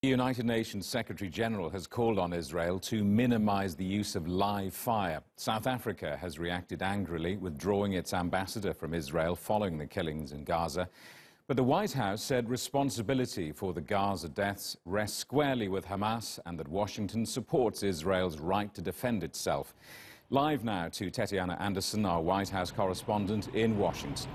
The United Nations Secretary-General has called on Israel to minimize the use of live fire. South Africa has reacted angrily, withdrawing its ambassador from Israel following the killings in Gaza. But the White House said responsibility for the Gaza deaths rests squarely with Hamas and that Washington supports Israel's right to defend itself. Live now to Tatiana Anderson, our White House correspondent in Washington.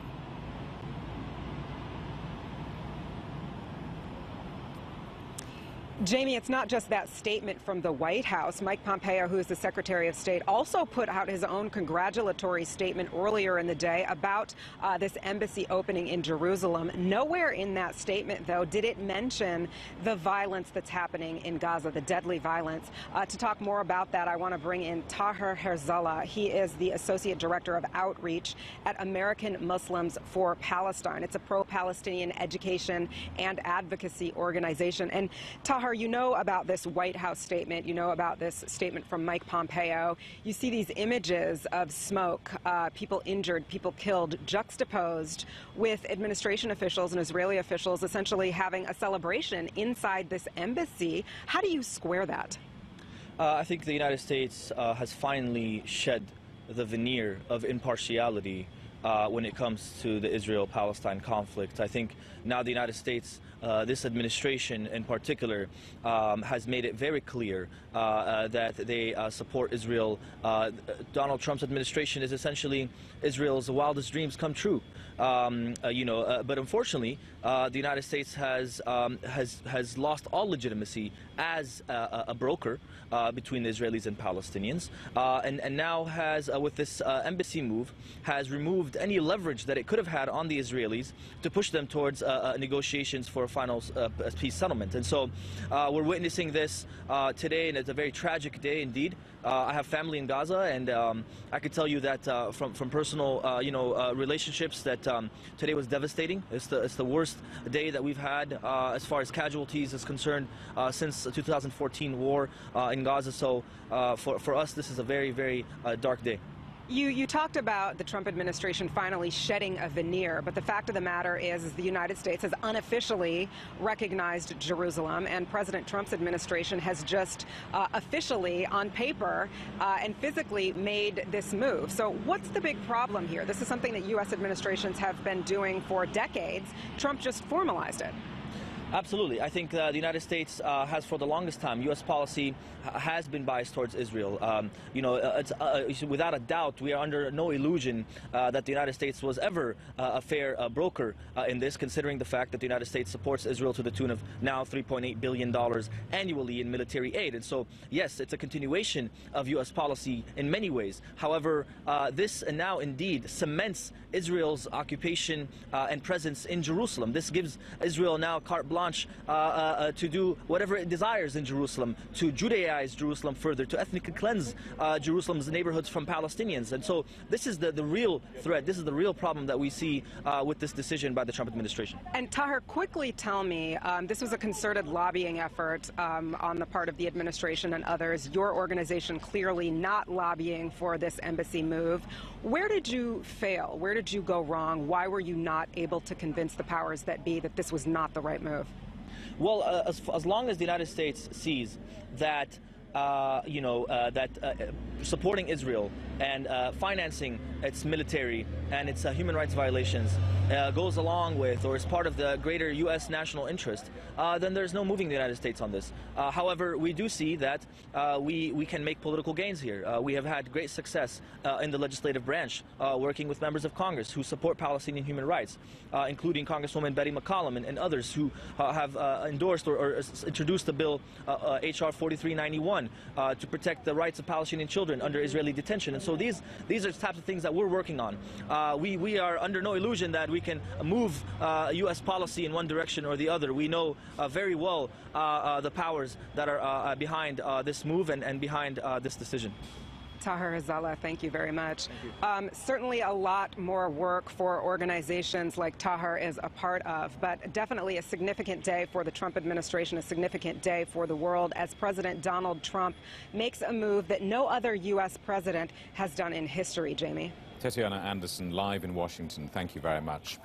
Jamie, it's not just that statement from the White House. Mike Pompeo, who is the Secretary of State, also put out his own congratulatory statement earlier in the day about this embassy opening in Jerusalem. Nowhere in that statement, though, did it mention the violence that's happening in Gaza, the deadly violence. To talk more about that, I want to bring in Taher Herzallah. He is the Associate Director of Outreach at American Muslims for Palestine. It's a pro-Palestinian education and advocacy organization. And Taher, you know about this White House statement, you know about this statement from Mike Pompeo. You see these images of smoke, people injured, people killed, juxtaposed with administration officials and Israeli officials essentially having a celebration inside this embassy. How do you square that? I think the United States has finally shed the veneer of impartiality when it comes to the Israel-Palestine conflict. I think now the United States, this administration in particular, has made it very clear that they support Israel. Donald Trump's administration is essentially Israel's wildest dreams come true. But unfortunately, the United States has lost all legitimacy as a broker between the Israelis and Palestinians, and now has, with this embassy move, has removed any leverage that it could have had on the Israelis to push them towards negotiations for a final peace settlement. And so we're witnessing this today, and it's a very tragic day indeed. I have family in Gaza, and I can tell you that from personal relationships that today was devastating. It's the worst day that we've had as far as casualties is concerned since the 2014 war in Gaza. So for us, this is a very, very dark day. You talked about the Trump administration finally shedding a veneer, but the fact of the matter is the United States has unofficially recognized Jerusalem, and President Trump's administration has just officially, on paper and physically, made this move. So what's the big problem here? This is something that U.S. administrations have been doing for decades. Trump just formalized it. Absolutely. I think the United States has, for the longest time, U.S. policy has been biased towards Israel. Without a doubt, we are under no illusion that the United States was ever a fair broker in this, considering the fact that the United States supports Israel to the tune of now $3.8 billion annually in military aid. And so, yes, it's a continuation of U.S. policy in many ways. However, this now indeed cements Israel's occupation and presence in Jerusalem. This gives Israel now carte blanche to do whatever it desires in Jerusalem, to Judaize Jerusalem further, to ethnically cleanse Jerusalem's neighborhoods from Palestinians. And so this is the real threat. This is the real problem that we see with this decision by the Trump administration. And Taher, quickly tell me, this was a concerted lobbying effort on the part of the administration and others. Your organization clearly not lobbying for this embassy move. Where did you fail? Where did you go wrong? Why were you not able to convince the powers that be that this was not the right move? Well, as long as the United States sees that supporting Israel and financing its military and its human rights violations goes along with or is part of the greater U.S. national interest, then there's no moving the United States on this. However, we do see that we can make political gains here. We have had great success in the legislative branch, working with members of Congress who support Palestinian human rights, including Congresswoman Betty McCollum and others who have endorsed or introduced the bill H.R. 4391 to protect the rights of Palestinian children under Israeli detention. And so these are the types of things that we're working on. We are under no illusion that we can move U.S. policy in one direction or the other. We know very well the powers that are behind this move and behind this decision. Taher Herzallah, thank you very much. Certainly a lot more work for organizations like Taher is a part of, but definitely a significant day for the Trump administration, a significant day for the world as President Donald Trump makes a move that no other U.S. president has done in history, Jamie. Tatiana Anderson, live in Washington. Thank you very much.